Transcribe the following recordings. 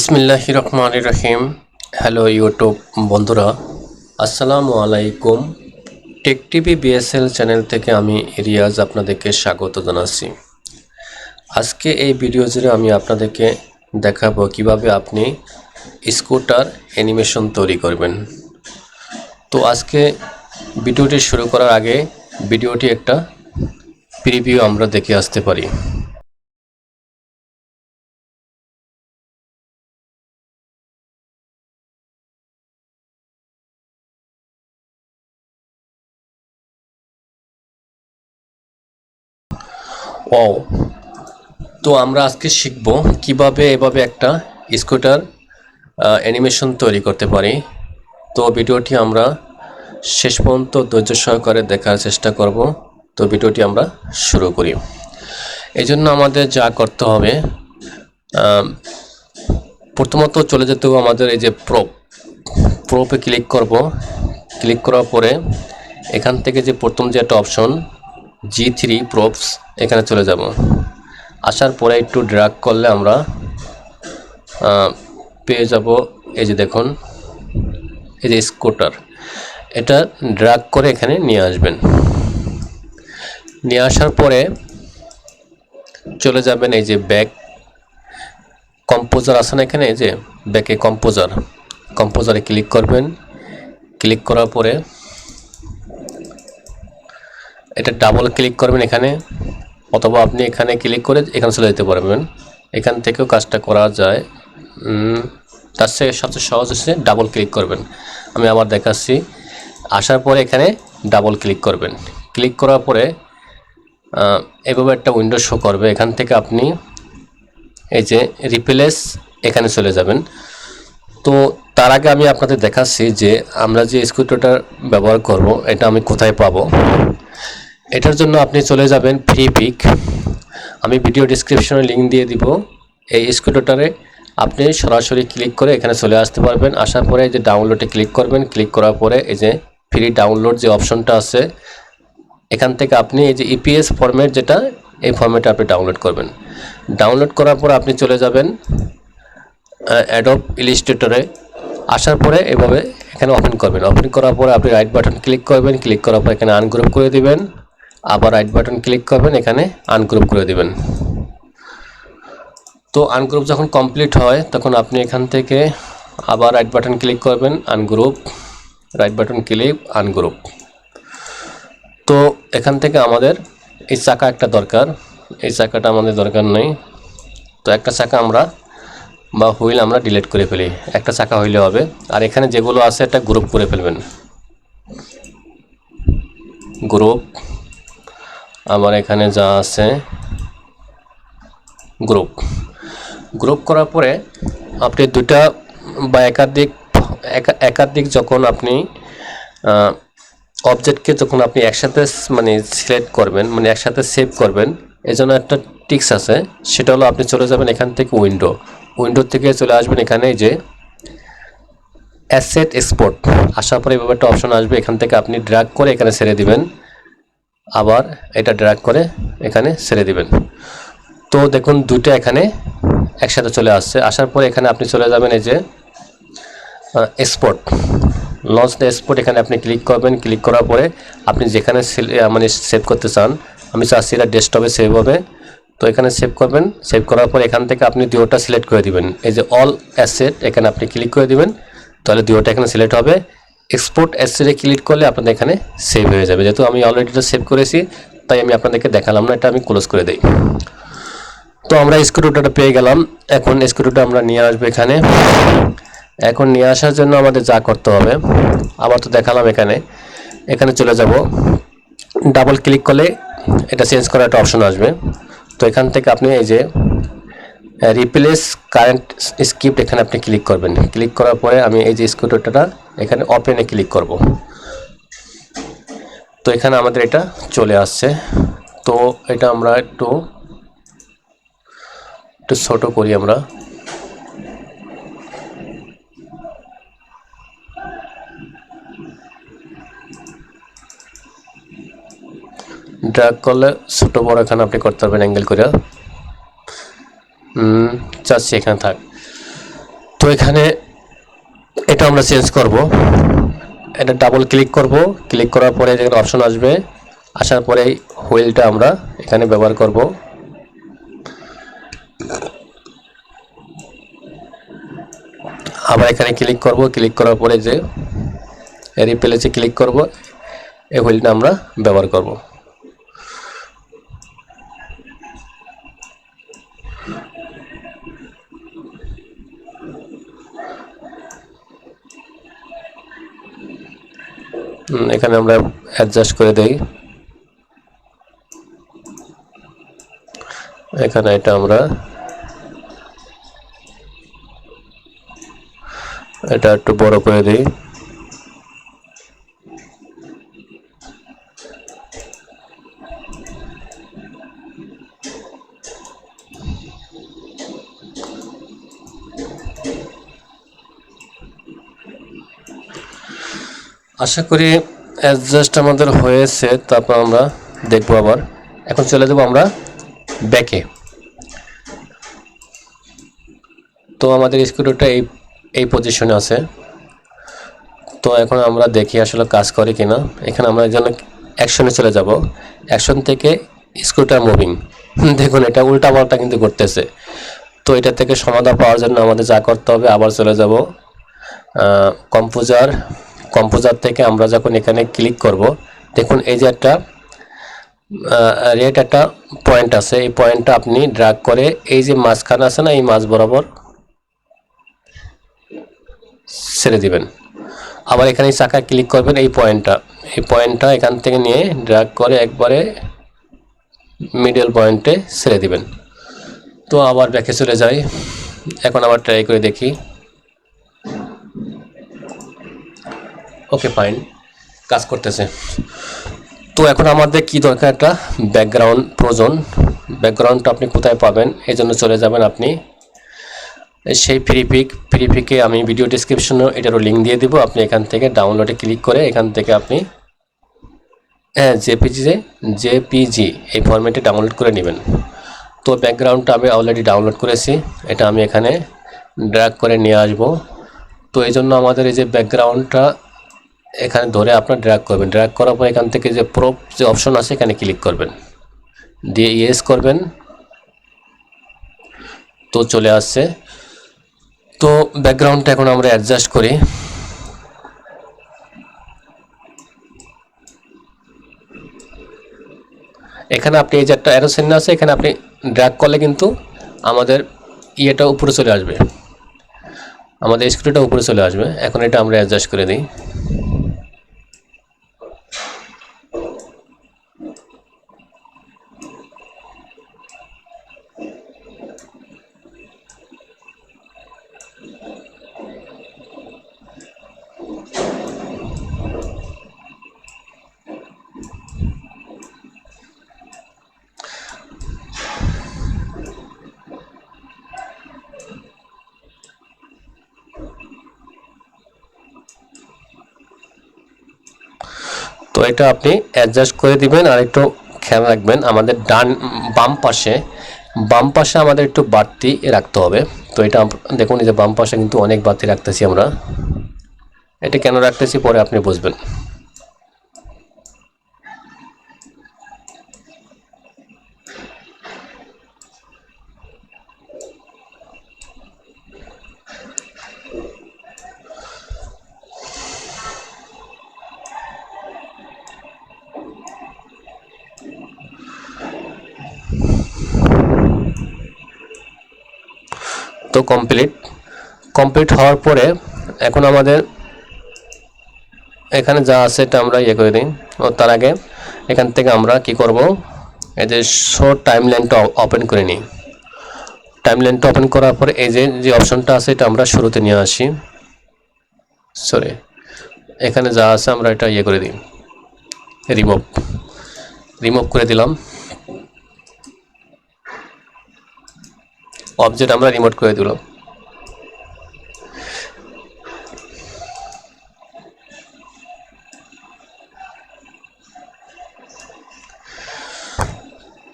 বিসমিল্লাহির রহমানির রহিম। Hello YouTube বন্ধুরা, আসসালামু আলাইকুম। টেক টিভি বিএসএল চ্যানেল থেকে আমি রিয়াজ আপনাদেরকে স্বাগত জানাচ্ছি। আজকে এই ভিডিও জুড়ে আমি আপনাদেরকে দেখাবো কিভাবে আপনি স্কুটার অ্যানিমেশন তৈরি করবেন। তো আজকে ভিডিওটি শুরু করার আগে ভিডিওটি একটা প্রিভিউ আমরা দেখে আসতে পারি। ও তো আমরা আজকে শিখব কিভাবে এভাবে একটা স্কুটার অ্যানিমেশন তৈরি করতে পারি। তো ভিডিওটি আমরা শেষ পর্যন্ত ধৈর্য সহকারে দেখার চেষ্টা করব। তো ভিডিওটি আমরা শুরু করি। এই জন্য আমাদের যা করতে হবে, প্রথমত চলে যেতে হবে আমাদের এই যে প্রপে ক্লিক করব। ক্লিক করার পরে এখান থেকে যে প্রথম যে একটা অপশন G3 প্রপস, এখানে চলে যাব। আসার পরে একটু ড্র্যাগ করলে আমরা পেয়ে যাব এই যে দেখুন, এই যে স্কুটার, এটা ড্র্যাগ করে এখানে নিয়ে আসবেন। নিয়ে আসার পরে চলে যাবেন এই যে ব্যাক কম্পোজার আছে না, এখানে এই যে ব্যাকে কম্পোজারে ক্লিক করবেন। ক্লিক করার পরে এটা ডাবল ক্লিক করবেন এখানে, অথবা আপনি এখানে ক্লিক করে এখানে চলে যেতে পারবেন। এখান থেকেও কাজটা করা যায়। তার থেকে সবচেয়ে সহজ হচ্ছে ডাবল ক্লিক করবেন। আমি আবার দেখাচ্ছি। আসার পরে এখানে ডাবল ক্লিক করবেন। ক্লিক করার পরে এভাবে একটা উইন্ডো শো করবে। এখান থেকে আপনি এই যে রিপ্লেস, এখানে চলে যাবেন। তো তার আগে আমি আপনাদের দেখাচ্ছি যে আমরা যে স্কুটারটা ব্যবহার করব এটা আমি কোথায় পাবো। এটার জন্য আপনি চলে যাবেন ফ্রি পিক। আমি ভিডিও ডিসক্রিপশনে লিঙ্ক দিয়ে দিব। এই স্কুটারে আপনি সরাসরি ক্লিক করে এখানে চলে আসতে পারবেন। আসার পরে এই যে ডাউনলোডে ক্লিক করবেন। ক্লিক করার পরে এই যে ফ্রি ডাউনলোড যে অপশনটা আছে, এখান থেকে আপনি এই যে ইপিএস ফরম্যাট, যেটা এই ফরম্যাটে আপনি ডাউনলোড করবেন। ডাউনলোড করার পর আপনি চলে যাবেন অ্যাডোব ইলাস্ট্রেটরে। আসার পরে এভাবে এখানে ওপেন করবেন। ওপেন করার পরে আপনি রাইট বাটন ক্লিক করবেন। ক্লিক করার পর এখানে আনগ্রুপ করে দিবেন। আবার রাইট বাটন ক্লিক করবেন, এখানে আনগ্রুপ করে দিবেন। তো আনগ্রুপ যখন কমপ্লিট হয় তখন আপনি এখান থেকে আবার রাইট বাটন ক্লিক করবেন, ungroup, right button click, ungroup. তো এখান থেকে আমাদের এই চাকা একটা দরকার, এই চাকাটা আমাদের দরকার নেই। তো একটা চাকা আমরা বা হুইল আমরা ডিলিট করে ফেলি, একটা চাকা হইলে হবে। আর এখানে যেগুলো আছে একটা গ্রুপ করে ফেলবেন, গ্রুপ। আবার এখানে যা আছে গ্রুপ করার পরে আপনি দুটা বা একাধিক যখন আপনি অবজেক্টকে যখন আপনি একসাথে সিলেক্ট করবেন, একসাথে সেভ করবেন, এই জন্য একটা টিক্স আছে। সেটা হলো আপনি চলে যাবেন এখান থেকে উইন্ডো থেকে চলে আসবেন এখানে যে অ্যাসেট এক্সপোর্ট। আসার পরে এভাবে একটা অপশন আসবে। এখান থেকে আপনি ড্র্যাগ করে এখানে ছেড়ে দিবেন, আবার এটা ড্র্যাগ করে এখানে ছেড়ে দিবেন। তো দেখুন দুটো এখানে একসাথে চলে আসছে। আসার পরে এখানে আপনি চলে যাবেন এই যে এক্সপোর্ট, লঞ্চ দ্য এক্সপোর্ট, এখানে আপনি ক্লিক করবেন। ক্লিক করার পরে আপনি যেখানে সেভ করতে চান, আমি চাচ্ছি এটা ডেস্কটপে সেভ হবে। তো এখানে সেভ করবেন। সেভ করার পর এখান থেকে আপনি দুটোটা সিলেক্ট করে দিবেন, এই যে অল অ্যাসেট, এখানে আপনি ক্লিক করে দিবেন। তাহলে দুটোটা এখানে সিলেক্ট হবে। এক্সপোর্ট অ্যাসেটে ক্লিক করলে আপনাদের এখানে সেভ হয়ে যাবে। যেহেতু আমি অলরেডি এটা সেভ করেছি তাই আমি আপনাদেরকে দেখালাম না, এটা আমি ক্লোজ করে দিই। তো আমরা স্ক্রুটা পেয়ে গেলাম। এখন স্ক্রুটা আমরা নিয়ে আসবো এখানে। এখন নিয়ে আসার জন্য আমাদের যা করতে হবে, আবার তো দেখালাম, এখানে চলে যাব। ডাবল ক্লিক করলে এটা চেঞ্জ করার একটা অপশন আসবে। তো এখান থেকে আপনি এই যে রিপ্লেস কারেন্ট স্ক্রিপ্ট, এখানে আপনি ক্লিক করবেন। ক্লিক করার পরে আমি এই যে স্ক্রুটা এখানে ওপেনে ক্লিক করব। তো এখানে আমাদের এটা চলে আসছে। তো এটা আমরা একটু ছোট করি, আমরা ড্র্যাগ করলে ছোট বড় এখানে আপনি করতে পারবেন অ্যাঙ্গেল করে। চাচ্ছি এখানে থাক। তো এখানে এটা আমরা চেঞ্জ করব। এটা ডাবল ক্লিক করব, ক্লিক করার পরে যেখানে অপশন আসবে, আসার পরে হুইলটা আমরা এখানে ব্যবহার করব। আবার এখানে ক্লিক করব, ক্লিক করার পরে যে রিপ্লেসে ক্লিক করব, এই হুইলটা আমরা ব্যবহার করব। এখানে আমরা অ্যাডজাস্ট করে দেই। এখানে এটা আমরা এটা একটু বড় করে দিই। আশা করি অ্যাডজাস্ট আমাদের হয়েছে। তারপর আমরা দেখব আবার। এখন চলে যাব আমরা ব্যাকে। তো আমাদের স্কুটারটা এই পজিশনে আছে। তো এখন আমরা দেখি আসলে কাজ করে কিনা। এখানে আমরা যেন অ্যাকশনে চলে যাব। অ্যাকশন থেকে স্কুটার মুভিং, দেখুন এটা উল্টা পাল্টা কিন্তু করতেছে। তো এটা থেকে সমাধান পাওয়ার জন্য আমাদের যা করতে হবে, আবার চলে যাব কম্পোজার থেকে আমরা যখন এখানে ক্লিক করব, দেখুন এই যে একটা রেড একটা পয়েন্ট আছে। এই পয়েন্টটা আপনি ড্র্যাগ করে এই যে মাঝখানে আছে না, এই মাঝ বরাবর ছেড়ে দিবেন। আবার এখানে চাকায় ক্লিক করবেন, এই পয়েন্টটা এখান থেকে নিয়ে ড্র্যাগ করে একবারে মিডল পয়েন্টে ছেড়ে দিবেন। তো আবার ব্যাকে চলে যাই। এখন আবার ট্রাই করে দেখি। ওকে, ফাইন, কাজ করতেছে। তো এখন আমাদের কি দরকার, একটা ব্যাকগ্রাউন্ড প্রয়োজন। ব্যাকগ্রাউন্ডটা আপনি কোথায় পাবেন, এই জন্য চলে যাবেন আপনি সেই ফ্রি পিকে আমি ভিডিও ডিসক্রিপশনে এটারও লিঙ্ক দিয়ে দিব। আপনি এখান থেকে ডাউনলোডে ক্লিক করে এখান থেকে আপনি জেপিজি এই ফরম্যাটে ডাউনলোড করে নেবেন। তো ব্যাকগ্রাউন্ডটা আমি অলরেডি ডাউনলোড করেছি, এটা আমি এখানে ড্র্যাগ করে নিয়ে আসব। তো এই জন্য আমাদের এই যে ব্যাকগ্রাউন্ডটা এখানে ধরে আপনার ড্র্যাগ করবেন। ড্র্যাগ করার পর এখান থেকে যে প্রপ যে অপশন আছে এখানে ক্লিক করবেন, দিয়ে ইয়েস করবেন। তো চলে আসছে। তো ব্যাকগ্রাউন্ডটা এখন আমরা অ্যাডজাস্ট করি। এখানে আপনি এই যে একটা অ্যারো চিহ্ন আছে, এখানে আপনি ড্র্যাগ করলে কিন্তু আমাদের ইয়েটা উপরে চলে আসবে, আমাদের স্ক্রিনটা উপরে চলে আসবে। এখন এটা আমরা অ্যাডজাস্ট করে দিই। তো এটা আপনি অ্যাডজাস্ট করে দিবেন। আর একটু খেয়াল রাখবেন, আমাদের বাম পাশে আমাদের একটু বাড়তি রাখতে হবে। তো এটা দেখুন, এই যে বাম পাশে কিন্তু অনেক বাড়তি রাখতেছি আমরা। এটা কেন রাখতেছি পরে আপনি বুঝবেন। তো কমপ্লিট হওয়ার পরে এখন আমাদের এখানে যা আছে এটা আমরা ইয়ে করে দিই। ও তার আগে এখান থেকে আমরা কি করব, এই যে শো টাইমলাইনটা ওপেন করে নিই। টাইমলাইনটা ওপেন করার পরে এই যে অপশনটা আছে এটা আমরা শুরুতে নিয়ে আসি। সরি, এখানে যা আছে আমরা এটা ইয়ে করে দিই, রিমুভ করে দিলাম। অবজেক্ট আমরা রিমুভ করে দিলাম।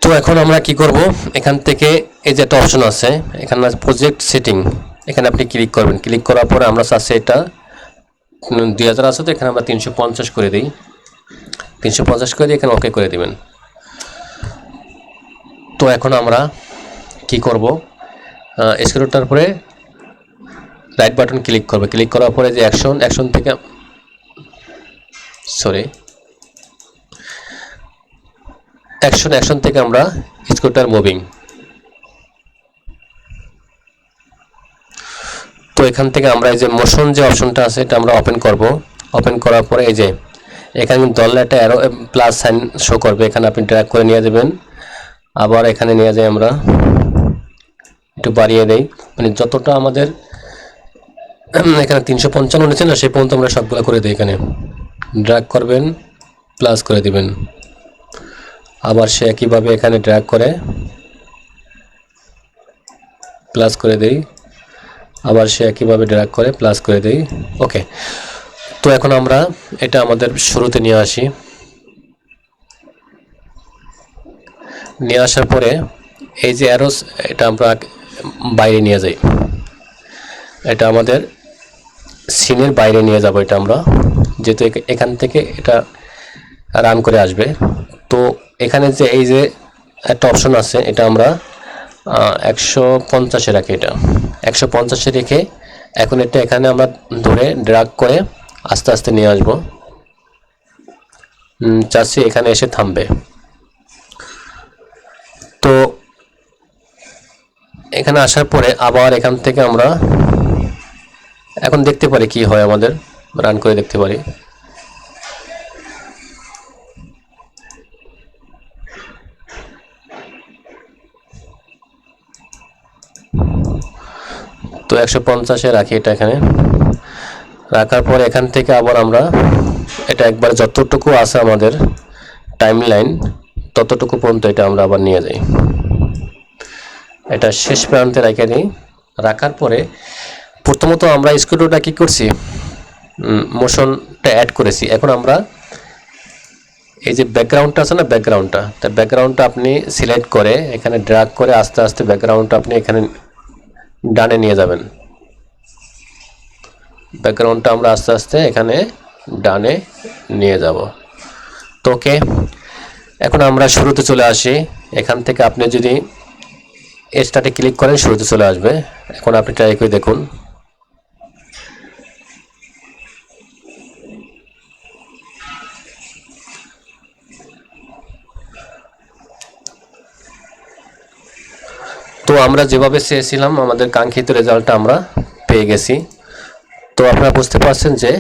তো এখন আমরা কি করব, এখান থেকে এই যে একটা অপশন আছে এখানে প্রজেক্ট সেটিং, এখানে আপনি ক্লিক করবেন। ক্লিক করার পরে আমরা চাচ্ছি এটা 2000 আছে, তো এখানে আমরা 350 করে দিই। 350 করে দিয়ে এখানে ওকে করে দিবেন। তো এখন আমরা কি করব, স্ক্রুটার পরে রাইট বাটন ক্লিক করবে। ক্লিক করার পরে যে অ্যাকশন থেকে অ্যাকশন থেকে আমরা স্ক্রুটার মুভিং। তো এখান থেকে আমরা এই যে মোশন যে অপশনটা আছে এটা আমরা ওপেন করব। ওপেন করার পরে এই যে এখানে দলে একটা অ্যারো প্লাস সাইন শো করবে, এখানে আপনি ড্র্যাগ করে নিয়ে যাবেন। আবার এখানে নিয়ে যাই, আমরা একটু বাড়িয়ে দেই, মানে যতটা আমাদের এখানে 355 নিচে না সেই পর্যন্ত আমরা সবগুলো করে দিই। এখানে ড্র্যাগ করবেন, প্লাস করে দিবেন। আবার সে একইভাবে এখানে ড্র্যাগ করে প্লাস করে দেই, আবার সে একইভাবে ড্র্যাগ করে প্লাস করে দেই। ওকে, তো এখন আমরা এটা আমাদের শুরুতে নিয়ে আসি। নিয়ে আসার পরে এই যে অ্যারোস এটা আমরা বাইরে নিয়ে যাই, এটা আমাদের সিনের বাইরে নিয়ে যাব। এটা আমরা যেহেতু এখান থেকে এটা রান করে আসবে, তো এখানে যে এই যে একটা অপশন আছে এটা আমরা 150-এ রাখি। এটা 150-এ রেখে এখন এটা এখানে আমরা ধরে ড্র্যাগ করে আস্তে আস্তে নিয়ে আসবো। চাচ্ছি এখানে এসে থামবে। তো এখানে আসার পরে আবার এখান থেকে আমরা এখন দেখতে পারি কি হয়, আমাদের রান করে দেখতে পারি। তো 150-এ রাখি এটা। এখানে রাখার পর এখান থেকে আবার আমরা এটা একবার যতটুকু আছে আমাদের টাইম লাইন ততটুকু পর্যন্ত এটা আমরা আবার নিয়ে যাই। এটা শেষ প্রান্তে রেখে দিই। রাখার পরে প্রথমত আমরা স্ক্রুটা কি করছি, মোশনটা অ্যাড করেছি। এখন আমরা এই যে ব্যাকগ্রাউন্ডটা আছে না, ব্যাকগ্রাউন্ডটা আপনি সিলেক্ট করে এখানে ড্র্যাগ করে আস্তে আস্তে ব্যাকগ্রাউন্ডটা আপনি এখানে ডানে নিয়ে যাবেন। ব্যাকগ্রাউন্ডটা আমরা আস্তে আস্তে এখানে ডানে নিয়ে যাব। তো ওকে, এখন আমরা শুরুতে চলে আসি। এখান থেকে আপনি যদি স্টার্টে ক্লিক করেন শুরুতে চলে আসবে। এখন আপনি ট্রাই করে দেখুন। তো আমরা যেভাবে চেয়েছিলাম আমাদের কাঙ্ক্ষিত রেজাল্টটা আমরা পেয়ে গেছি। তো আপনারা বুঝতে পারছেন যে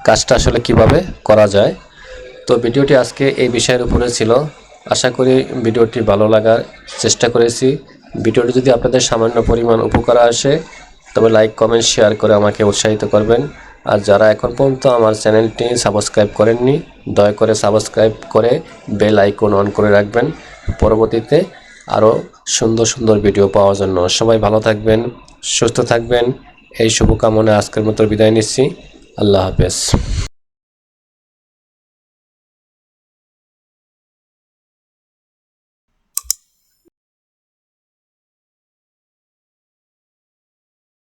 কাজটা আসলে কিভাবে করা যায়। তো ভিডিওটি আজকে এই বিষয়ের উপরে ছিল। আশা করি ভিডিওটি ভালো লাগার চেষ্টা করেছি। ভিডিওটি যদি আপনাদের সামান্য পরিমাণ উপকার আসে তবে লাইক, কমেন্ট, শেয়ার করে আমাকে উৎসাহিত করবেন। আর যারা এখন পর্যন্ত আমার চ্যানেলটি সাবস্ক্রাইব করেননি দয়া করে সাবস্ক্রাইব করে বেল আইকন অন করে রাখবেন পরবর্তীতে আরও সুন্দর সুন্দর ভিডিও পাওয়ার জন্য। সবাই ভালো থাকবেন, সুস্থ থাকবেন, এই শুভকামনায় আজকের মতো বিদায় নিচ্ছি। আল্লাহ হাফেজ।